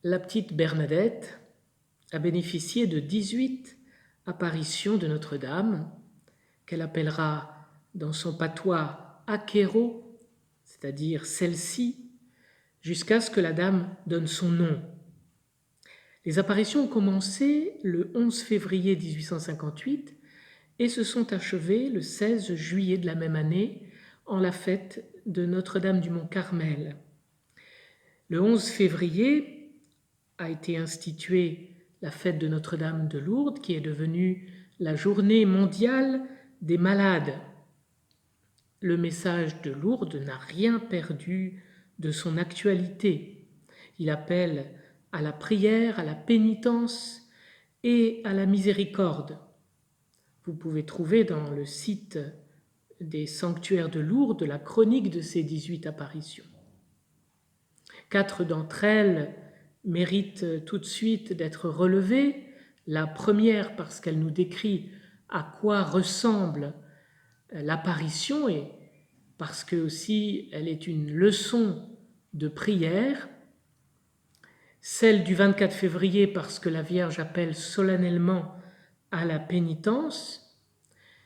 la petite Bernadette a bénéficié de 18 apparitions de Notre-Dame, qu'elle appellera dans son patois Akero, c'est-à-dire celle-ci, jusqu'à ce que la dame donne son nom. Les apparitions ont commencé le 11 février 1858 et se sont achevées le 16 juillet de la même année en la fête de Notre-Dame du Mont-Carmel. Le 11 février a été instituée la fête de Notre-Dame de Lourdes, qui est devenue la journée mondiale des malades. Le message de Lourdes n'a rien perdu de son actualité. Il appelle à la prière, à la pénitence et à la miséricorde. Vous pouvez trouver dans le site des sanctuaires de Lourdes la chronique de ces 18 apparitions. 4 d'entre elles méritent tout de suite d'être relevées. La première parce qu'elle nous décrit à quoi ressemble l'apparition et parce que aussi elle est une leçon de prière. Celle du 24 février parce que la Vierge appelle solennellement à la pénitence.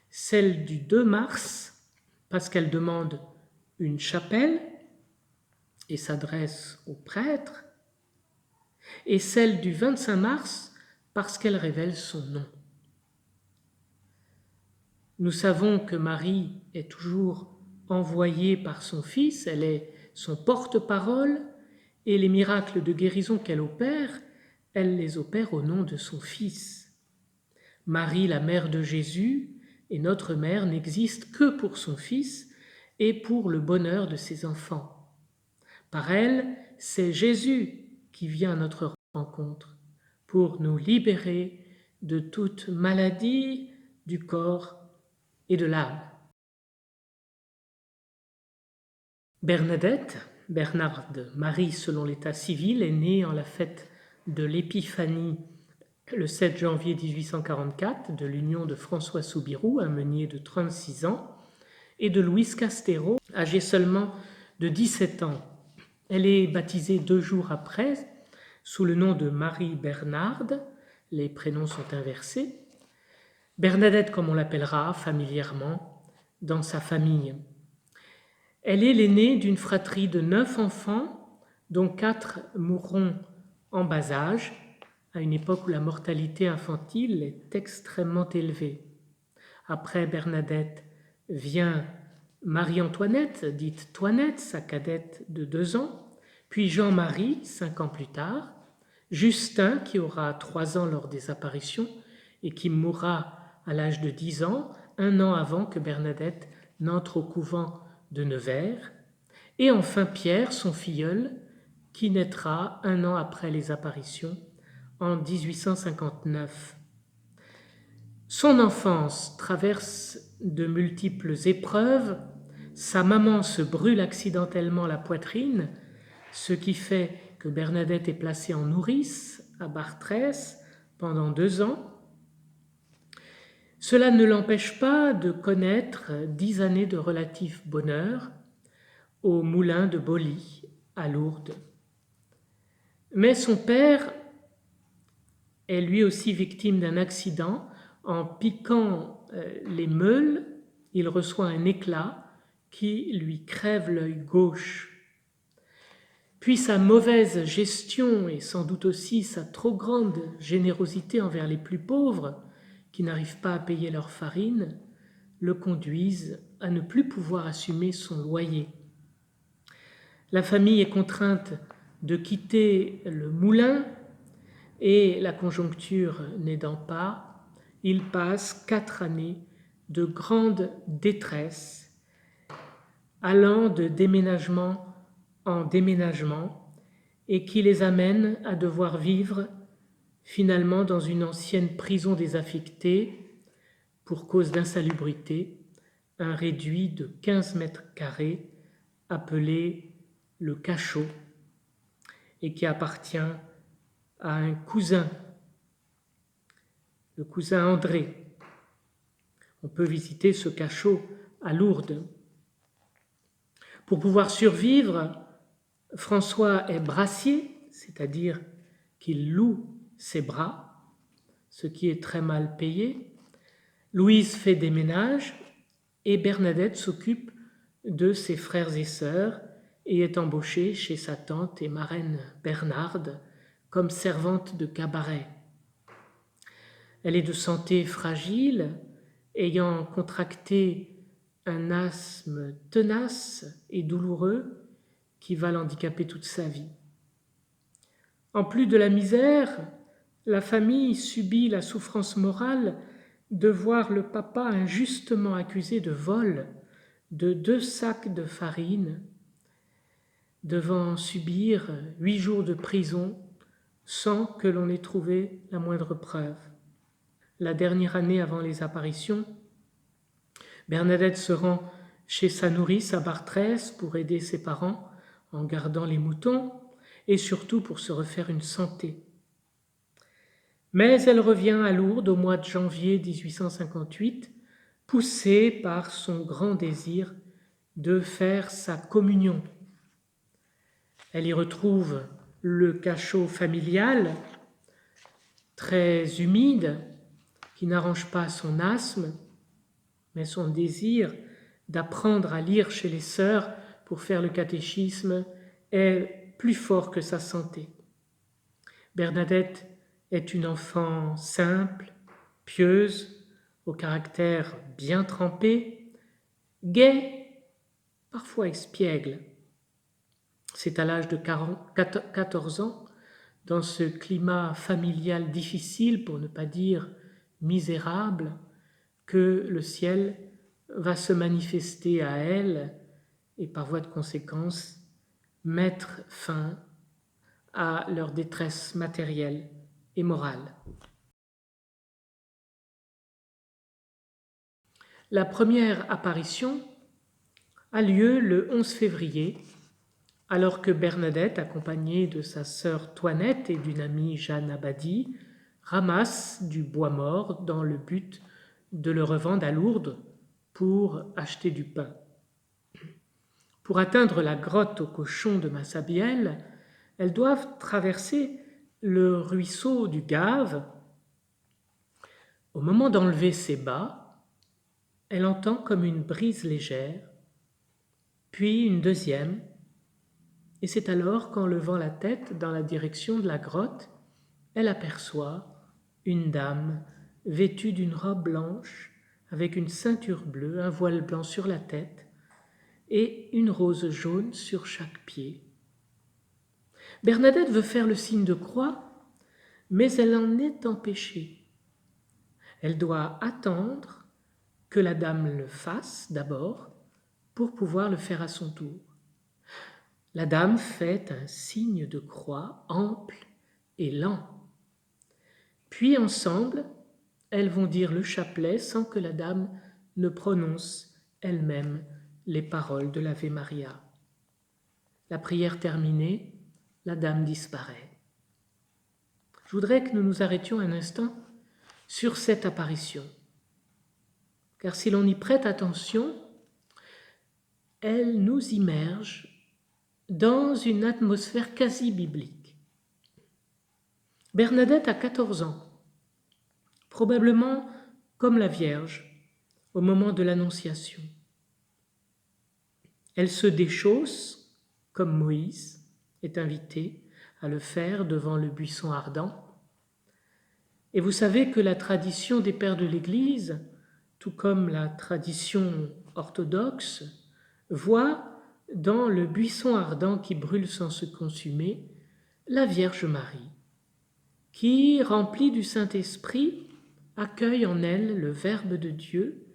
Celle du 2 mars parce qu'elle demande une chapelle et s'adresse aux prêtres. Et celle du 25 mars parce qu'elle révèle son nom. Nous savons que Marie est toujours envoyée par son Fils, elle est son porte-parole, et les miracles de guérison qu'elle opère, elle les opère au nom de son Fils. Marie, la mère de Jésus, et notre mère n'existent que pour son Fils et pour le bonheur de ses enfants. Par elle, c'est Jésus qui vient à notre rencontre pour nous libérer de toute maladie du corps et de l'âme. Bernadette, Bernarde Marie selon l'état civil, est née en la fête de l'Épiphanie le 7 janvier 1844 de l'union de François Soubirous, un meunier de 36 ans, et de Louise Castero, âgée seulement de 17 ans. Elle est baptisée 2 jours après sous le nom de Marie Bernarde, les prénoms sont inversés. Bernadette, comme on l'appellera familièrement, dans sa famille. Elle est l'aînée d'une fratrie de 9 enfants, dont 4 mourront en bas âge, à une époque où la mortalité infantile est extrêmement élevée. Après Bernadette vient Marie-Antoinette, dite Toinette, sa cadette de 2 ans, puis Jean-Marie, 5 ans plus tard, Justin, qui aura 3 ans lors des apparitions et qui mourra à l'âge de 10 ans, 1 an avant que Bernadette n'entre au couvent de Nevers, et enfin Pierre, son filleul, qui naîtra 1 an après les apparitions, en 1859. Son enfance traverse de multiples épreuves. Sa maman se brûle accidentellement la poitrine, ce qui fait que Bernadette est placée en nourrice à Bartrès pendant 2 ans. Cela ne l'empêche pas de connaître 10 années de relatif bonheur au moulin de Boly, à Lourdes. Mais son père est lui aussi victime d'un accident. En piquant les meules, il reçoit un éclat qui lui crève l'œil gauche. Puis sa mauvaise gestion et sans doute aussi sa trop grande générosité envers les plus pauvres, qui n'arrivent pas à payer leur farine, le conduisent à ne plus pouvoir assumer son loyer. La famille est contrainte de quitter le moulin et la conjoncture n'aidant pas, il passe 4 années de grande détresse, allant de déménagement en déménagement et qui les amène à devoir vivre finalement dans une ancienne prison désaffectée pour cause d'insalubrité, un réduit de 15 mètres carrés appelé le cachot et qui appartient à un cousin, le cousin André. On peut visiter ce cachot à Lourdes. Pour pouvoir survivre, François est brassier, c'est-à-dire qu'il loue ses bras, ce qui est très mal payé. Louise fait des ménages et Bernadette s'occupe de ses frères et sœurs et est embauchée chez sa tante et marraine Bernarde comme servante de cabaret. Elle est de santé fragile, ayant contracté un asthme tenace et douloureux qui va l'handicaper toute sa vie. En plus de la misère, la famille subit la souffrance morale de voir le papa injustement accusé de vol de 2 sacs de farine, devant subir 8 jours de prison sans que l'on ait trouvé la moindre preuve. La dernière année avant les apparitions, Bernadette se rend chez sa nourrice à Bartrès pour aider ses parents en gardant les moutons et surtout pour se refaire une santé. Mais elle revient à Lourdes au mois de janvier 1858, poussée par son grand désir de faire sa communion. Elle y retrouve le cachot familial, très humide, qui n'arrange pas son asthme, mais son désir d'apprendre à lire chez les sœurs pour faire le catéchisme est plus fort que sa santé. Bernadette est une enfant simple, pieuse, au caractère bien trempé, gaie, parfois espiègle. C'est à l'âge de 14 ans, dans ce climat familial difficile, pour ne pas dire misérable, que le ciel va se manifester à elle et par voie de conséquence mettre fin à leur détresse matérielle et morale. La première apparition a lieu le 11 février, alors que Bernadette, accompagnée de sa sœur Toinette et d'une amie Jeanne Abadie, ramasse du bois mort dans le but de le revendre à Lourdes pour acheter du pain. Pour atteindre la grotte aux cochons de Massabielle, elles doivent traverser le ruisseau du Gave. Au moment d'enlever ses bas, elle entend comme une brise légère, puis une deuxième, et c'est alors qu'en levant la tête dans la direction de la grotte, elle aperçoit une dame vêtue d'une robe blanche avec une ceinture bleue, un voile blanc sur la tête et une rose jaune sur chaque pied. Bernadette veut faire le signe de croix, mais elle en est empêchée. Elle doit attendre que la dame le fasse d'abord pour pouvoir le faire à son tour. La dame fait un signe de croix ample et lent. Puis ensemble, elles vont dire le chapelet sans que la dame ne prononce elle-même les paroles de l'Ave Maria. La prière terminée, la dame disparaît. Je voudrais que nous nous arrêtions un instant sur cette apparition, car si l'on y prête attention, elle nous immerge dans une atmosphère quasi biblique. Bernadette a 14 ans, probablement comme la Vierge au moment de l'Annonciation. Elle se déchausse, comme Moïse est invité à le faire devant le buisson ardent. Et vous savez que la tradition des pères de l'Église, tout comme la tradition orthodoxe, voit dans le buisson ardent qui brûle sans se consumer la Vierge Marie, qui, remplie du Saint-Esprit, accueille en elle le Verbe de Dieu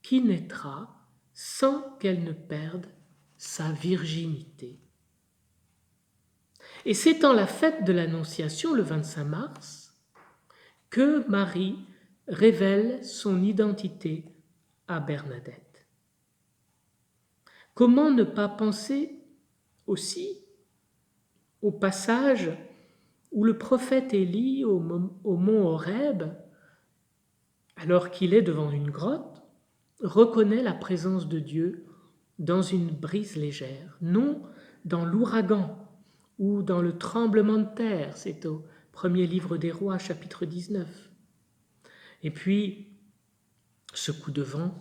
qui naîtra sans qu'elle ne perde sa virginité. Et c'est en la fête de l'Annonciation, le 25 mars, que Marie révèle son identité à Bernadette. Comment ne pas penser aussi au passage où le prophète Élie, au mont Horeb, alors qu'il est devant une grotte, reconnaît la présence de Dieu dans une brise légère, non dans l'ouragan ou dans le tremblement de terre, c'est au Premier livre des Rois, chapitre 19. Et puis, ce coup de vent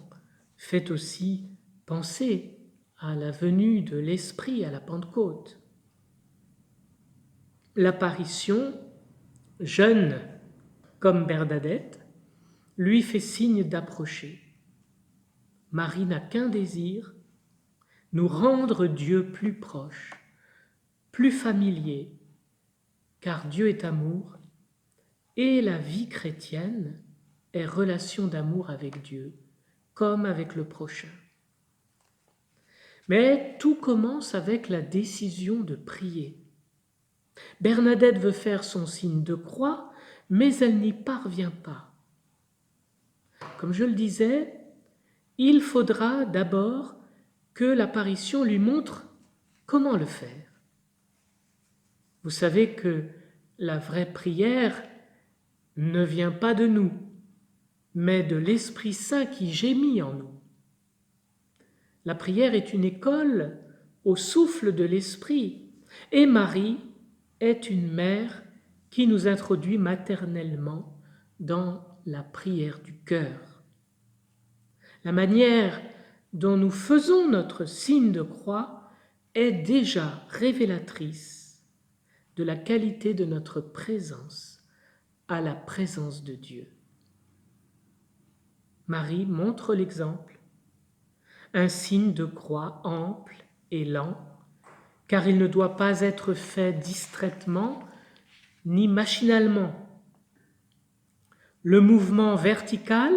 fait aussi penser à la venue de l'Esprit à la Pentecôte. L'apparition, jeune comme Bernadette, lui fait signe d'approcher. Marie n'a qu'un désir, nous rendre Dieu plus proche, plus familier, car Dieu est amour, et la vie chrétienne est relation d'amour avec Dieu, comme avec le prochain. Mais tout commence avec la décision de prier. Bernadette veut faire son signe de croix, mais elle n'y parvient pas. Comme je le disais, il faudra d'abord que l'apparition lui montre comment le faire. Vous savez que la vraie prière ne vient pas de nous, mais de l'Esprit Saint qui gémit en nous. La prière est une école au souffle de l'Esprit, et Marie est une mère qui nous introduit maternellement dans la prière du cœur. La manière dont nous faisons notre signe de croix est déjà révélatrice de la qualité de notre présence à la présence de Dieu. Marie montre l'exemple, un signe de croix ample et lent, car il ne doit pas être fait distraitement ni machinalement. Le mouvement vertical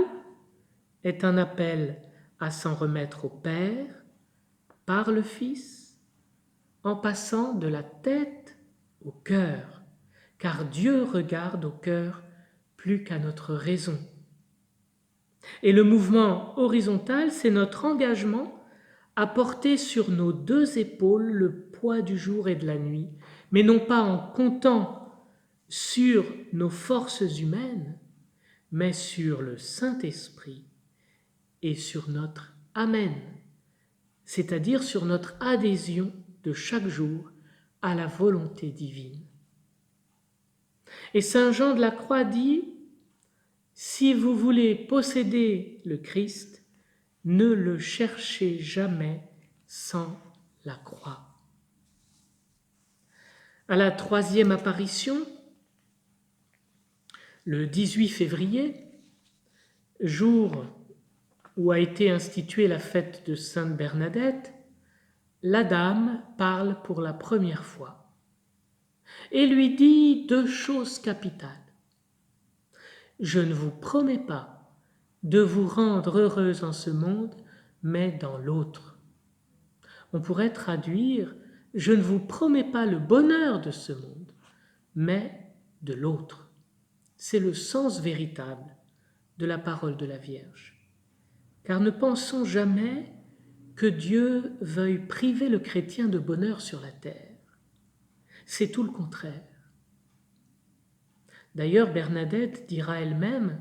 est un appel à s'en remettre au Père par le Fils, en passant de la tête au cœur, car Dieu regarde au cœur plus qu'à notre raison. Et le mouvement horizontal, c'est notre engagement à porter sur nos deux épaules le poids du jour et de la nuit, mais non pas en comptant sur nos forces humaines, mais sur le Saint-Esprit et sur notre Amen, c'est-à-dire sur notre adhésion de chaque jour à la volonté divine. Et Saint Jean de la Croix dit, si vous voulez posséder le Christ, ne le cherchez jamais sans la croix. À la troisième apparition, le 18 février, jour où a été instituée la fête de Sainte Bernadette, la dame parle pour la première fois et lui dit deux choses capitales. Je ne vous promets pas de vous rendre heureuse en ce monde, mais dans l'autre. On pourrait traduire « Je ne vous promets pas le bonheur de ce monde, mais de l'autre ». C'est le sens véritable de la parole de la Vierge. Car ne pensons jamais que Dieu veuille priver le chrétien de bonheur sur la terre. C'est tout le contraire. D'ailleurs, Bernadette dira elle-même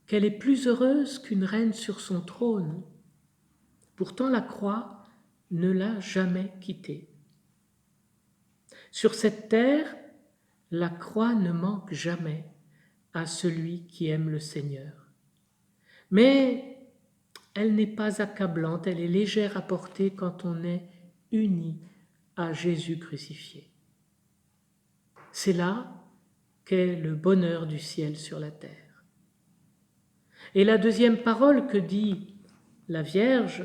qu'elle est plus heureuse qu'une reine sur son trône. Pourtant, la croix ne l'a jamais quittée. Sur cette terre, la croix ne manque jamais à celui qui aime le Seigneur. Mais elle n'est pas accablante, elle est légère à porter quand on est uni à Jésus crucifié. C'est là qu'est le bonheur du ciel sur la terre. Et la deuxième parole que dit la Vierge,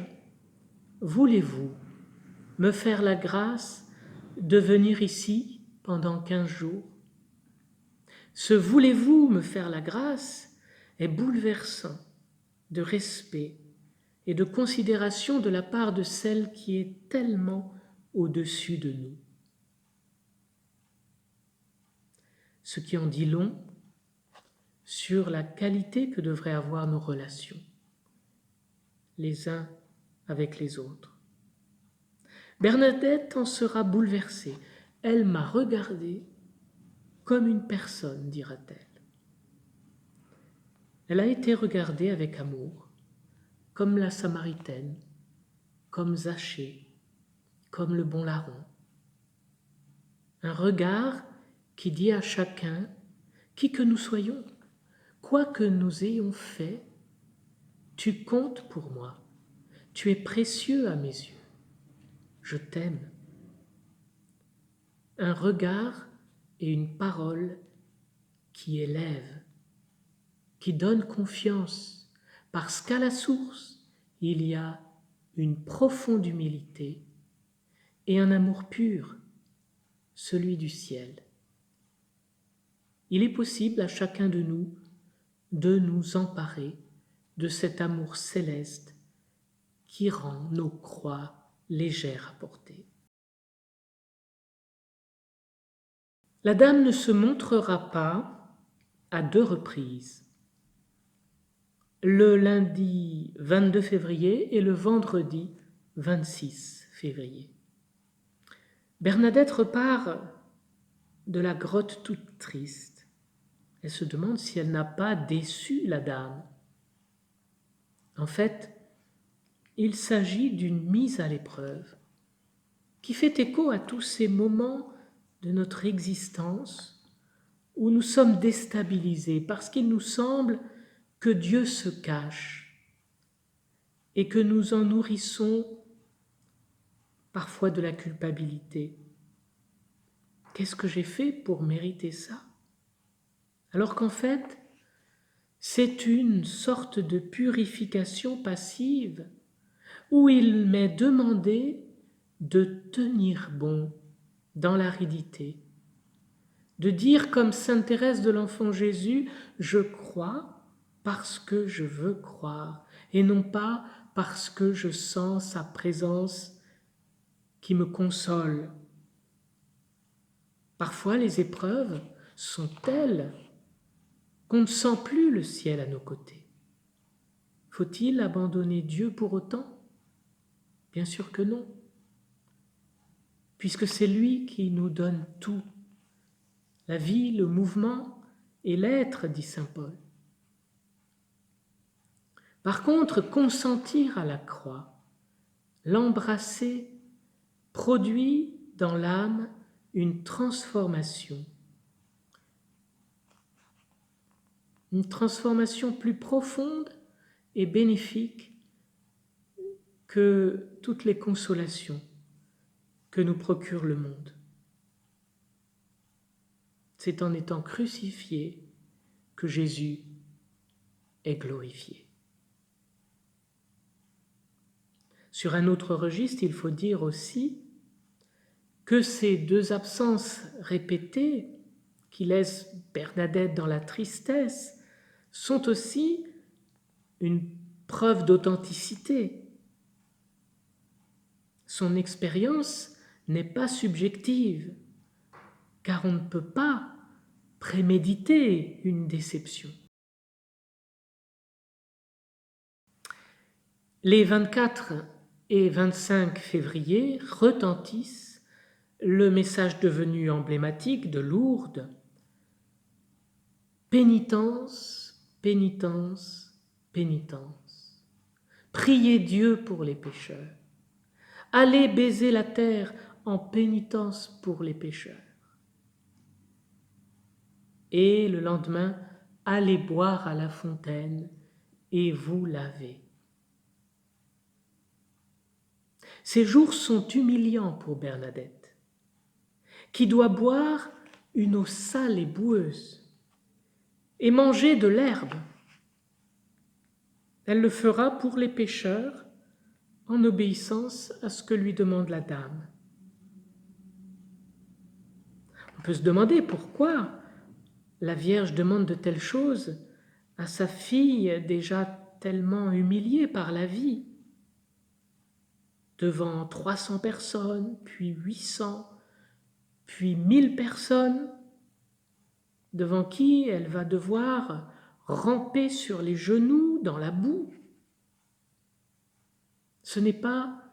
« Voulez-vous me faire la grâce de venir ici pendant 15 jours ?» Ce « voulez-vous me faire la grâce » est bouleversant de respect et de considération de la part de celle qui est tellement au-dessus de nous. Ce qui en dit long sur la qualité que devraient avoir nos relations, les uns avec les autres. Bernadette en sera bouleversée. Elle m'a regardée comme une personne, dira-t-elle. Elle a été regardée avec amour, comme la Samaritaine, comme Zachée, comme le bon larron. Un regard qui dit à chacun, qui que nous soyons, quoi que nous ayons fait, tu comptes pour moi, tu es précieux à mes yeux, je t'aime. Un regard et une parole qui élèvent, qui donnent confiance, parce qu'à la source, il y a une profonde humilité et un amour pur, celui du ciel. Il est possible à chacun de nous emparer de cet amour céleste qui rend nos croix légères à porter. La Dame ne se montrera pas à 2 reprises, le lundi 22 février et le vendredi 26 février. Bernadette repart de la grotte toute triste. Elle se demande si elle n'a pas déçu la Dame. En fait, il s'agit d'une mise à l'épreuve qui fait écho à tous ces moments de notre existence où nous sommes déstabilisés parce qu'il nous semble que Dieu se cache et que nous en nourrissons parfois de la culpabilité. Qu'est-ce que j'ai fait pour mériter ça? Alors qu'en fait, c'est une sorte de purification passive où il m'est demandé de tenir bon dans l'aridité, de dire comme sainte Thérèse de l'Enfant Jésus, je crois parce que je veux croire et non pas parce que je sens sa présence qui me console. Parfois les épreuves sont telles qu'on ne sent plus le ciel à nos côtés. Faut-il abandonner Dieu pour autant? Bien sûr que non, puisque c'est lui qui nous donne tout, la vie, le mouvement et l'être, dit saint Paul. Par contre, consentir à la croix, l'embrasser, produit dans l'âme une transformation plus profonde et bénéfique que toutes les consolations que nous procure le monde. C'est en étant crucifié que Jésus est glorifié. Sur un autre registre, il faut dire aussi que ces 2 absences répétées qui laissent Bernadette dans la tristesse sont aussi une preuve d'authenticité. Son expérience n'est pas subjective, car on ne peut pas préméditer une déception. Les 24 et 25 février retentissent le message devenu emblématique de Lourdes. Pénitence, pénitence, pénitence. Priez Dieu pour les pécheurs. Allez baiser la terre en pénitence pour les pécheurs. Et le lendemain, allez boire à la fontaine et vous laver. Ces jours sont humiliants pour Bernadette, qui doit boire une eau sale et boueuse et manger de l'herbe. Elle le fera pour les pécheurs en obéissance à ce que lui demande la Dame. On peut se demander pourquoi la Vierge demande de telles choses à sa fille déjà tellement humiliée par la vie, devant 300 personnes, puis 800, puis 1000 personnes, devant qui elle va devoir ramper sur les genoux dans la boue. Ce n'est pas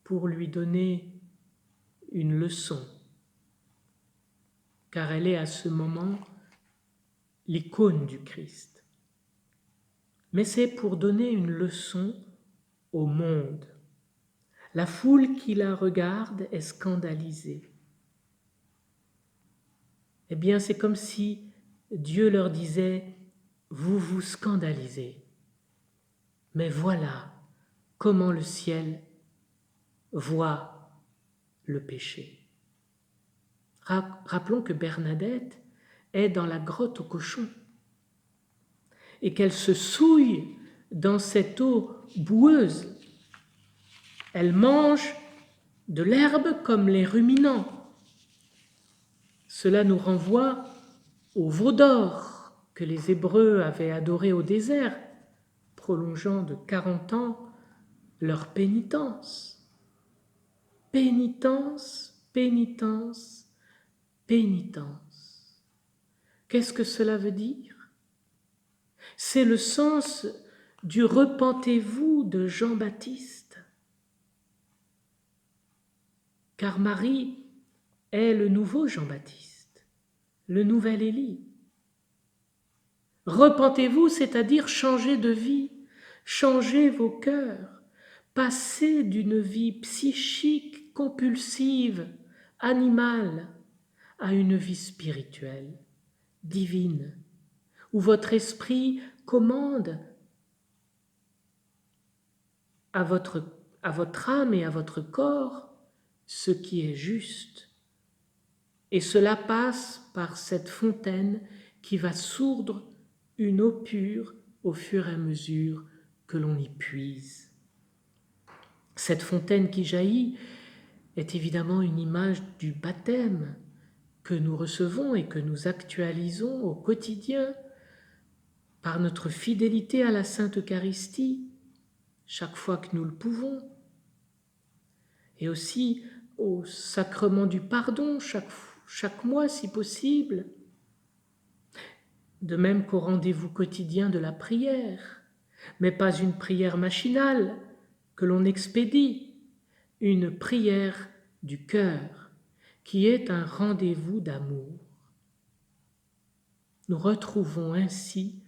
pour lui donner une leçon, car elle est à ce moment l'icône du Christ, mais c'est pour donner une leçon au monde. La foule qui la regarde est scandalisée. Eh bien, c'est comme si Dieu leur disait, vous vous scandalisez, mais voilà comment le ciel voit le péché. Rappelons que Bernadette est dans la grotte aux cochons et qu'elle se souille dans cette eau boueuse. Elle mange de l'herbe comme les ruminants. Cela nous renvoie au veau d'or que les Hébreux avaient adoré au désert, prolongeant de 40 ans leur pénitence. Pénitence, pénitence, pénitence. Qu'est-ce que cela veut dire? C'est le sens du repentez-vous de Jean-Baptiste. Car Marie est le nouveau Jean-Baptiste, le nouvel Élie. Repentez-vous, c'est-à-dire changez de vie, changez vos cœurs, passez d'une vie psychique, compulsive, animale, à une vie spirituelle, divine, où votre esprit commande à votre âme et à votre corps ce qui est juste. Et cela passe par cette fontaine qui va sourdre une eau pure au fur et à mesure que l'on y puise. Cette fontaine qui jaillit est évidemment une image du baptême que nous recevons et que nous actualisons au quotidien par notre fidélité à la Sainte Eucharistie, chaque fois que nous le pouvons, et aussi au sacrement du pardon chaque mois si possible, de même qu'au rendez-vous quotidien de la prière, mais pas une prière machinale que l'on expédie, une prière du cœur qui est un rendez-vous d'amour. Nous retrouvons ainsi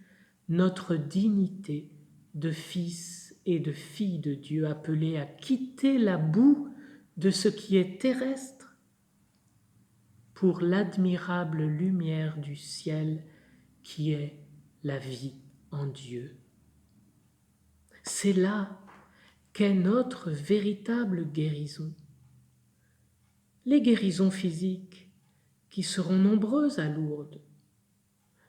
notre dignité de fils et de filles de Dieu appelés à quitter la boue de ce qui est terrestre pour l'admirable lumière du ciel qui est la vie en Dieu. C'est là qu'est notre véritable guérison. Les guérisons physiques, qui seront nombreuses à Lourdes,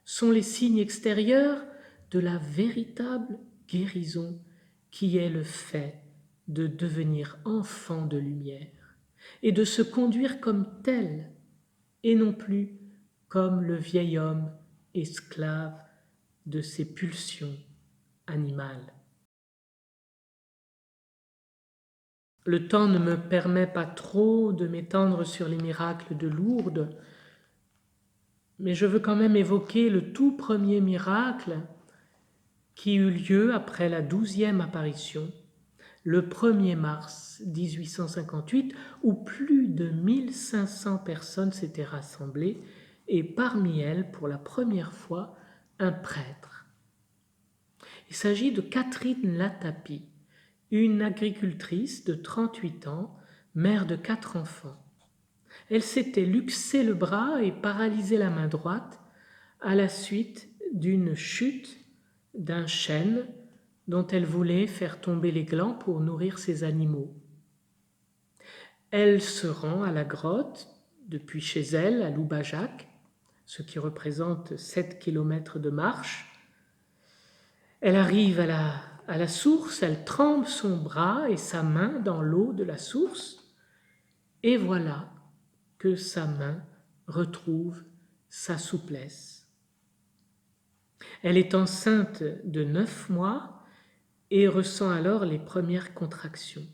sont les signes extérieurs de la véritable guérison qui est le fait de devenir enfant de lumière et de se conduire comme tel et non plus comme le vieil homme esclave de ses pulsions animales. Le temps ne me permet pas trop de m'étendre sur les miracles de Lourdes, mais je veux quand même évoquer le tout premier miracle qui eut lieu après la 12e apparition, le 1er mars 1858, où plus de 1500 personnes s'étaient rassemblées, et parmi elles, pour la première fois, un prêtre. Il s'agit de Catherine Latapie, une agricultrice de 38 ans, mère de 4 enfants. Elle s'était luxé le bras et paralysé la main droite à la suite d'une chute d'un chêne dont elle voulait faire tomber les glands pour nourrir ses animaux. Elle se rend à la grotte depuis chez elle à Loubajac, ce qui représente 7 km de marche. Elle arrive à la source, elle trempe son bras et sa main dans l'eau de la source, et voilà que sa main retrouve sa souplesse. Elle est enceinte de 9 mois et ressent alors les premières contractions.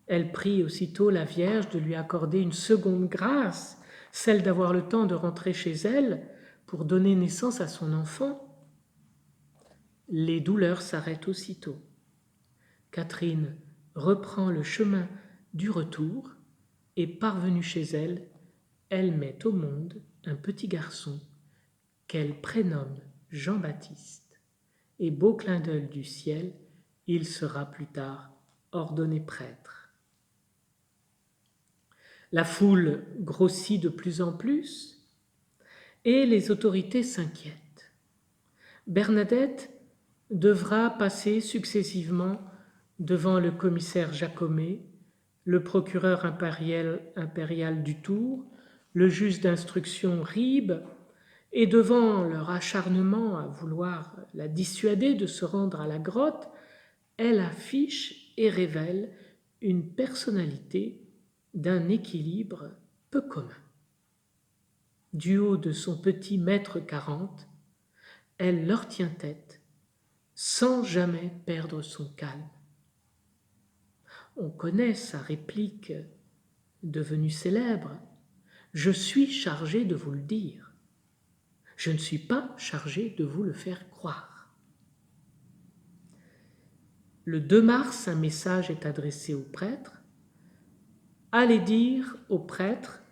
Elle prie aussitôt la Vierge de lui accorder une seconde grâce, celle d'avoir le temps de rentrer chez elle pour donner naissance à son enfant. Les douleurs s'arrêtent aussitôt. Catherine reprend le chemin du retour et parvenue chez elle, elle met au monde un petit garçon qu'elle prénomme Jean-Baptiste. Et beau clin d'œil du ciel, il sera plus tard ordonné prêtre. La foule grossit de plus en plus et les autorités s'inquiètent. Bernadette devra passer successivement devant le commissaire Jacomet, le procureur impérial du Tour, le juge d'instruction Ribes, et devant leur acharnement à vouloir la dissuader de se rendre à la grotte, elle affiche et révèle une personnalité d'un équilibre peu commun. Du haut de son petit mètre 40, elle leur tient tête sans jamais perdre son calme. On connaît sa réplique devenue célèbre: « Je suis chargé de vous le dire. Je ne suis pas chargé de vous le faire croire. » Le 2 mars, un message est adressé au prêtre. « Allez dire au prêtre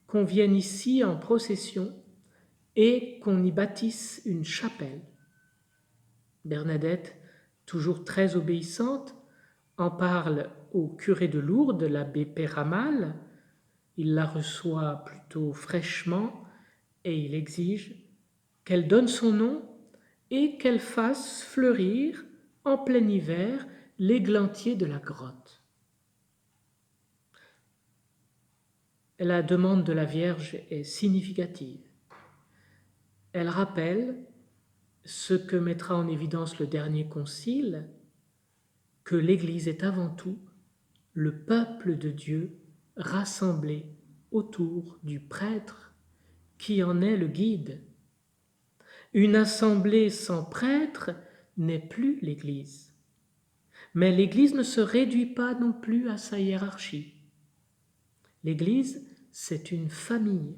qu'on vienne ici en procession et qu'on y bâtisse une chapelle. » Bernadette, toujours très obéissante, en parle au curé de Lourdes, l'abbé Péramal. Il la reçoit plutôt fraîchement et il exige qu'elle donne son nom et qu'elle fasse fleurir en plein hiver l'églantier de la grotte. La demande de la Vierge est significative. Elle rappelle ce que mettra en évidence le dernier concile, que l'Église est avant tout le peuple de Dieu rassemblé autour du prêtre qui en est le guide. Une assemblée sans prêtre n'est plus l'Église. Mais l'Église ne se réduit pas non plus à sa hiérarchie. L'Église, c'est une famille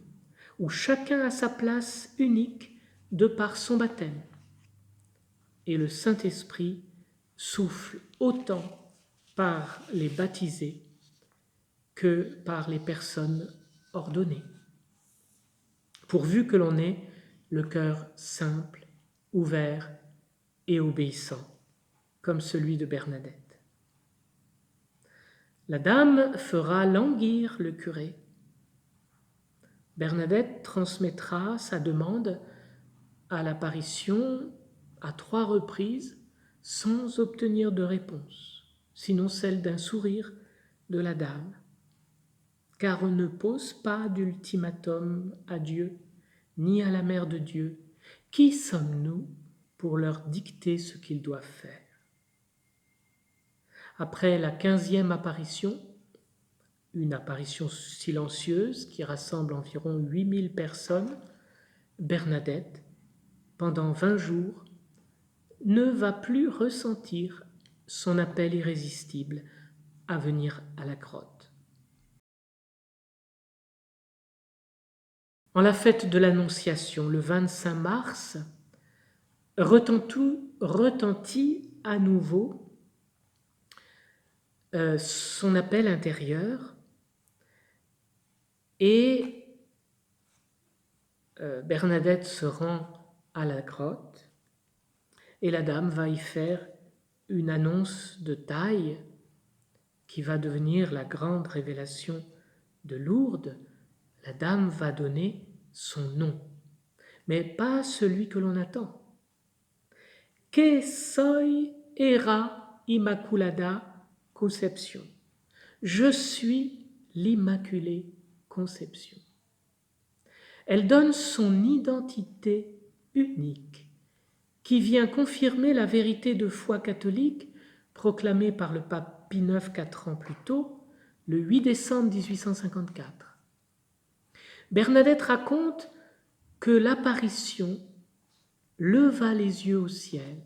où chacun a sa place unique de par son baptême. Et le Saint-Esprit souffle autant par les baptisés que par les personnes ordonnées, pourvu que l'on ait le cœur simple, ouvert et obéissant, comme celui de Bernadette. La dame fera languir le curé. Bernadette transmettra sa demande à l'apparition à 3 reprises sans obtenir de réponse, sinon celle d'un sourire de la dame. Car on ne pose pas d'ultimatum à Dieu, ni à la Mère de Dieu. Qui sommes-nous pour leur dicter ce qu'ils doivent faire? Après la 15e apparition, une apparition silencieuse qui rassemble environ 8000 personnes, Bernadette, pendant 20 jours, ne va plus ressentir son appel irrésistible à venir à la grotte. En la fête de l'Annonciation, le 25 mars, retentit à nouveau son appel intérieur et Bernadette se rend à la grotte et la dame va y faire une annonce de taille qui va devenir la grande révélation de Lourdes. La dame va donner son nom, mais pas celui que l'on attend. Que soy era Immaculada Conception. Je suis l'Immaculée Conception. Elle donne son identité unique qui vient confirmer la vérité de foi catholique proclamée par le pape Pie IX 4 ans plus tôt, le 8 décembre 1854. Bernadette raconte que l'apparition leva les yeux au ciel,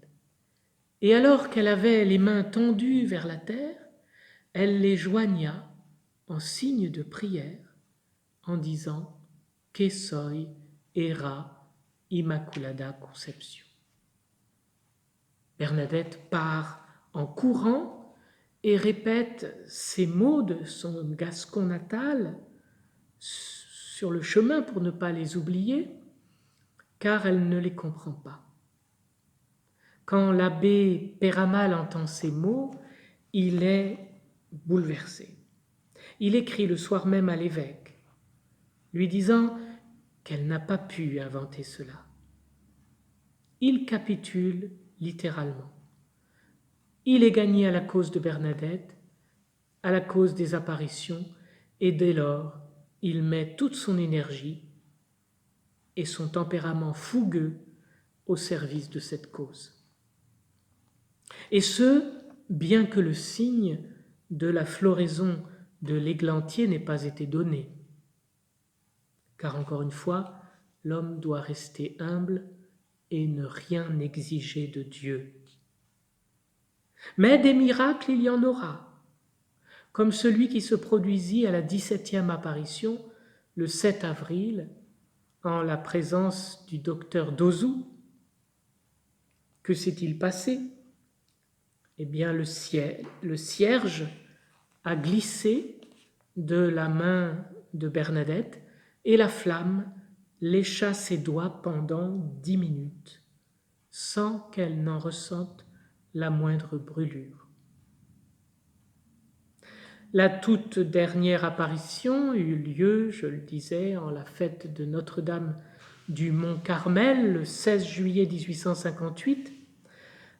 et alors qu'elle avait les mains tendues vers la terre, elle les joigna en signe de prière en disant « Que soy era Immaculada Conception ». Bernadette part en courant et répète ces mots de son gascon natal sur le chemin pour ne pas les oublier, car elle ne les comprend pas. Quand l'abbé Péramal entend ces mots, il est bouleversé. Il écrit le soir même à l'évêque, lui disant qu'elle n'a pas pu inventer cela. Il capitule littéralement. Il est gagné à la cause de Bernadette, à la cause des apparitions, et dès lors, il met toute son énergie et son tempérament fougueux au service de cette cause. Et ce, bien que le signe de la floraison de l'églantier n'ait pas été donné. Car encore une fois, l'homme doit rester humble et ne rien exiger de Dieu. Mais des miracles, il y en aura, comme celui qui se produisit à la 17e apparition, le 7 avril, en la présence du docteur Dozou. Que s'est-il passé? Eh bien, le cierge a glissé de la main de Bernadette et la flamme lécha ses doigts pendant 10 minutes, sans qu'elle n'en ressente la moindre brûlure. La toute dernière apparition eut lieu, je le disais, en la fête de Notre-Dame du Mont-Carmel, le 16 juillet 1858,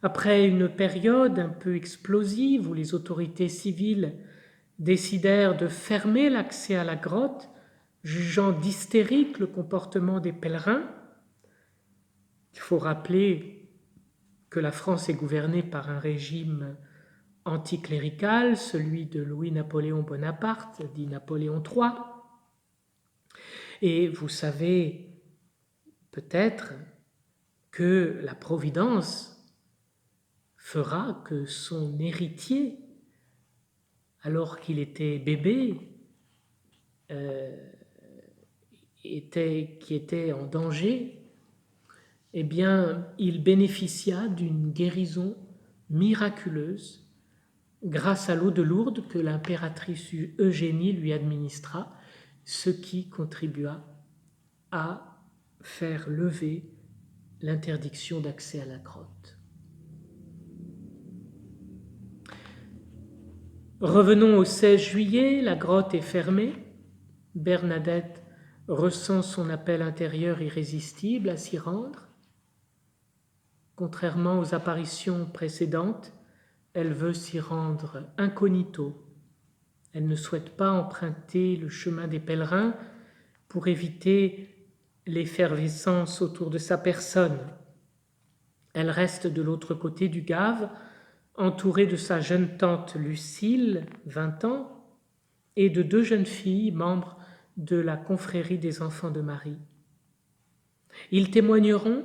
après une période un peu explosive où les autorités civiles décidèrent de fermer l'accès à la grotte, jugeant d'hystérique le comportement des pèlerins. Il faut rappeler que la France est gouvernée par un régime anticlérical, celui de Louis-Napoléon Bonaparte, dit Napoléon III. Et vous savez peut-être que la Providence fera que son héritier, alors qu'il était bébé, qui était en danger, eh bien, il bénéficia d'une guérison miraculeuse grâce à l'eau de Lourdes que l'impératrice Eugénie lui administra, ce qui contribua à faire lever l'interdiction d'accès à la grotte. Revenons au 16 juillet, la grotte est fermée. Bernadette ressent son appel intérieur irrésistible à s'y rendre. Contrairement aux apparitions précédentes, elle veut s'y rendre incognito. Elle ne souhaite pas emprunter le chemin des pèlerins pour éviter l'effervescence autour de sa personne. Elle reste de l'autre côté du Gave, entourée de sa jeune tante Lucile, 20 ans, et de 2 jeunes filles, membres de la confrérie des enfants de Marie. Ils témoigneront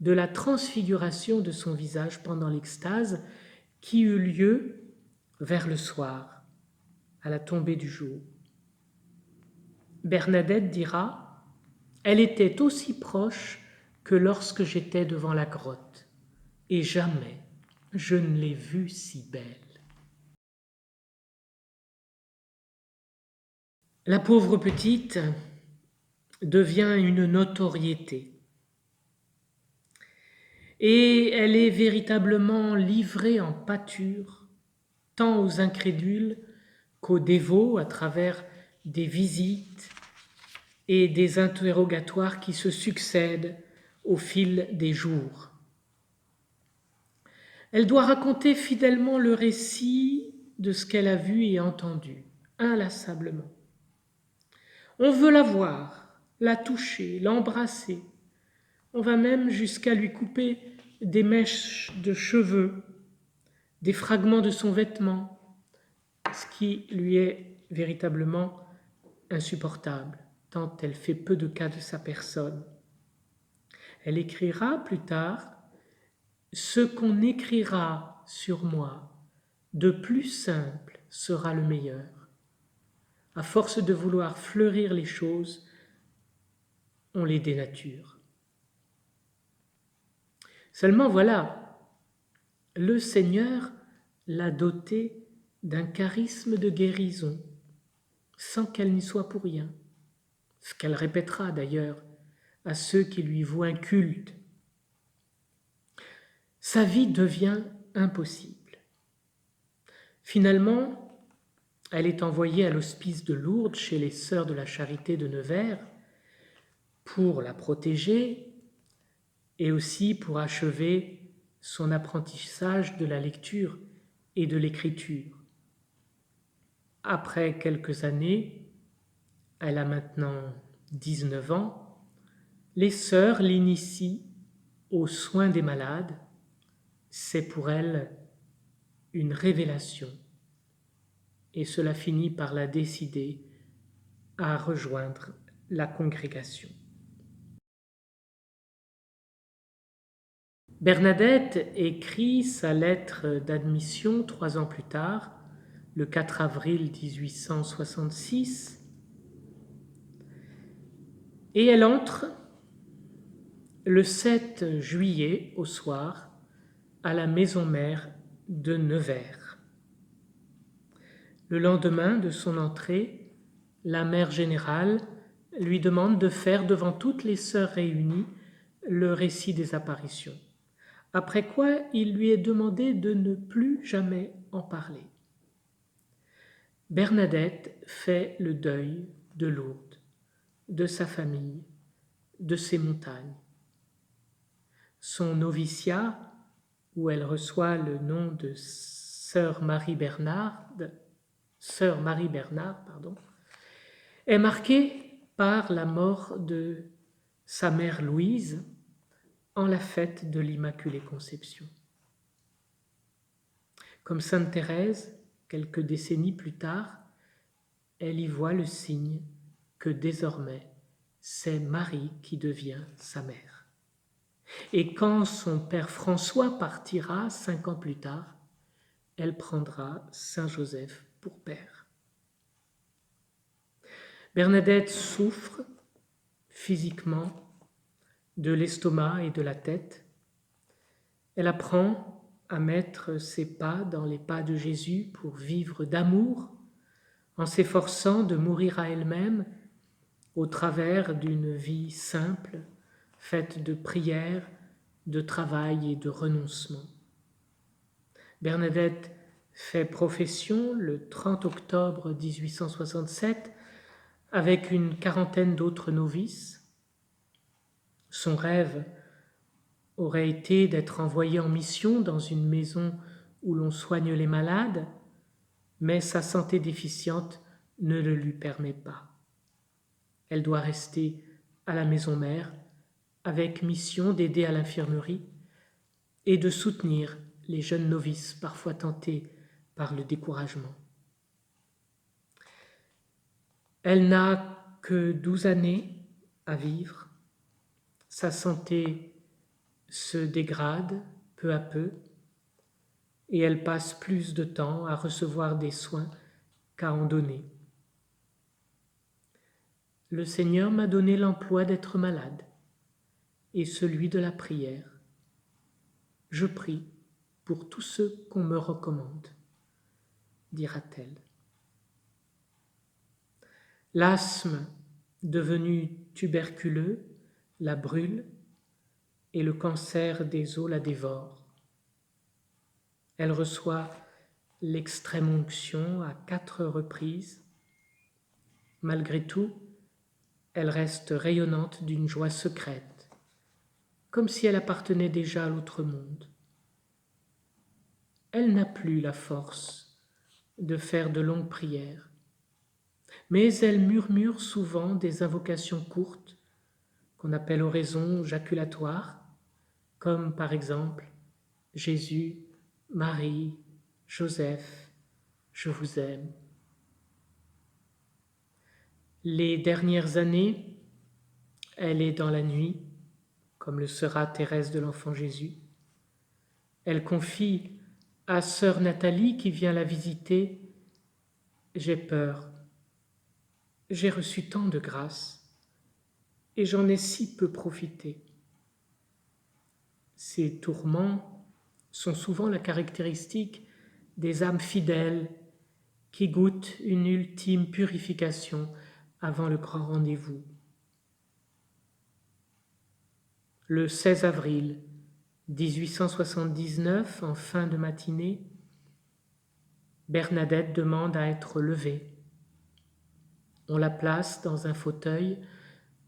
de la transfiguration de son visage pendant l'extase qui eut lieu vers le soir, à la tombée du jour. Bernadette dira « Elle était aussi proche que lorsque j'étais devant la grotte, et jamais je ne l'ai vue si belle. » La pauvre petite devient une notoriété. Et elle est véritablement livrée en pâture, tant aux incrédules qu'aux dévots, à travers des visites et des interrogatoires qui se succèdent au fil des jours. Elle doit raconter fidèlement le récit de ce qu'elle a vu et entendu, inlassablement. On veut la voir, la toucher, l'embrasser. On va même jusqu'à lui couper des mèches de cheveux, des fragments de son vêtement, ce qui lui est véritablement insupportable, tant elle fait peu de cas de sa personne. Elle écrira plus tard « Ce qu'on écrira sur moi de plus simple sera le meilleur. À force de vouloir fleurir les choses, on les dénature. » Seulement voilà, le Seigneur l'a dotée d'un charisme de guérison, sans qu'elle n'y soit pour rien, ce qu'elle répétera d'ailleurs à ceux qui lui vouent un culte. Sa vie devient impossible. Finalement, elle est envoyée à l'hospice de Lourdes chez les Sœurs de la Charité de Nevers, pour la protéger et aussi pour achever son apprentissage de la lecture et de l'écriture. Après quelques années, elle a maintenant 19 ans, les sœurs l'initient aux soins des malades. C'est pour elle une révélation et cela finit par la décider à rejoindre la congrégation. Bernadette écrit sa lettre d'admission 3 ans plus tard, le 4 avril 1866, et elle entre le 7 juillet au soir à la maison mère de Nevers. Le lendemain de son entrée, la mère générale lui demande de faire devant toutes les sœurs réunies le récit des apparitions, après quoi il lui est demandé de ne plus jamais en parler. Bernadette fait le deuil de Lourdes, de sa famille, de ses montagnes. Son noviciat, où elle reçoit le nom de Sœur Marie Bernard, est marqué par la mort de sa mère Louise en la fête de l'Immaculée Conception. Comme Sainte Thérèse, quelques décennies plus tard, elle y voit le signe que désormais c'est Marie qui devient sa mère. Et quand son père François partira 5 ans plus tard, elle prendra Saint Joseph pour père. Bernadette souffre physiquement de l'estomac et de la tête. Elle apprend à mettre ses pas dans les pas de Jésus pour vivre d'amour, en s'efforçant de mourir à elle-même au travers d'une vie simple, faite de prières, de travail et de renoncement. Bernadette fait profession le 30 octobre 1867 avec une quarantaine d'autres novices. Son rêve aurait été d'être envoyée en mission dans une maison où l'on soigne les malades, mais sa santé déficiente ne le lui permet pas. Elle doit rester à la maison mère avec mission d'aider à l'infirmerie et de soutenir les jeunes novices parfois tentés par le découragement. Elle n'a que 12 années à vivre. Sa santé se dégrade peu à peu et elle passe plus de temps à recevoir des soins qu'à en donner. Le Seigneur m'a donné l'emploi d'être malade et celui de la prière. Je prie pour tous ceux qu'on me recommande, dira-t-elle. L'asthme, devenu tuberculeux, la brûle et le cancer des os la dévore. Elle reçoit l'extrême onction à 4 reprises. Malgré tout, elle reste rayonnante d'une joie secrète, comme si elle appartenait déjà à l'autre monde. Elle n'a plus la force de faire de longues prières, mais elle murmure souvent des invocations courtes qu'on appelle oraisons jaculatoires, comme par exemple « Jésus, Marie, Joseph, je vous aime ». Les dernières années, elle est dans la nuit, comme le sera Thérèse de l'Enfant Jésus. Elle confie à sœur Nathalie qui vient la visiter « J'ai peur, j'ai reçu tant de grâce et j'en ai si peu profité ». Ces tourments sont souvent la caractéristique des âmes fidèles qui goûtent une ultime purification avant le grand rendez-vous. Le 16 avril 1879, en fin de matinée, Bernadette demande à être levée. On la place dans un fauteuil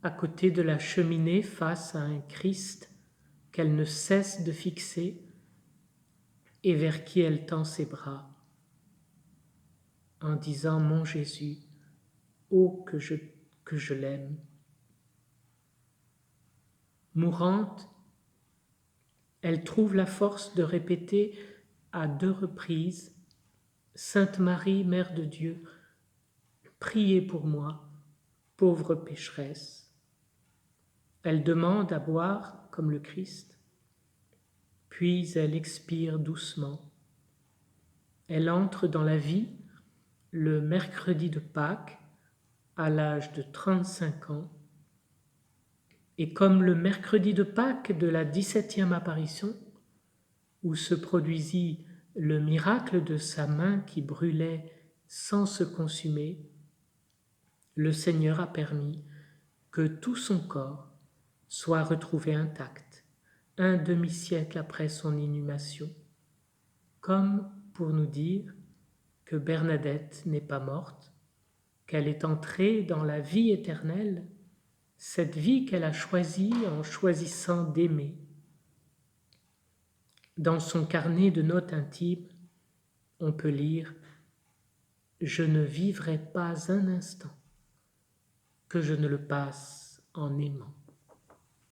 à côté de la cheminée face à un Christ qu'elle ne cesse de fixer et vers qui elle tend ses bras en disant « Mon Jésus, ô que je l'aime ». Mourante, elle trouve la force de répéter à 2 reprises « Sainte Marie, Mère de Dieu, priez pour moi, pauvre pécheresse ». Elle demande à boire comme le Christ, puis elle expire doucement. Elle entre dans la vie le mercredi de Pâques à l'âge de 35 ans, et comme le mercredi de Pâques de la 17e apparition, où se produisit le miracle de sa main qui brûlait sans se consumer, le Seigneur a permis que tout son corps soit retrouvé intact, un demi-siècle après son inhumation, comme pour nous dire que Bernadette n'est pas morte, qu'elle est entrée dans la vie éternelle, cette vie qu'elle a choisie en choisissant d'aimer. Dans son carnet de notes intimes, on peut lire « Je ne vivrai pas un instant que je ne le passe en aimant ».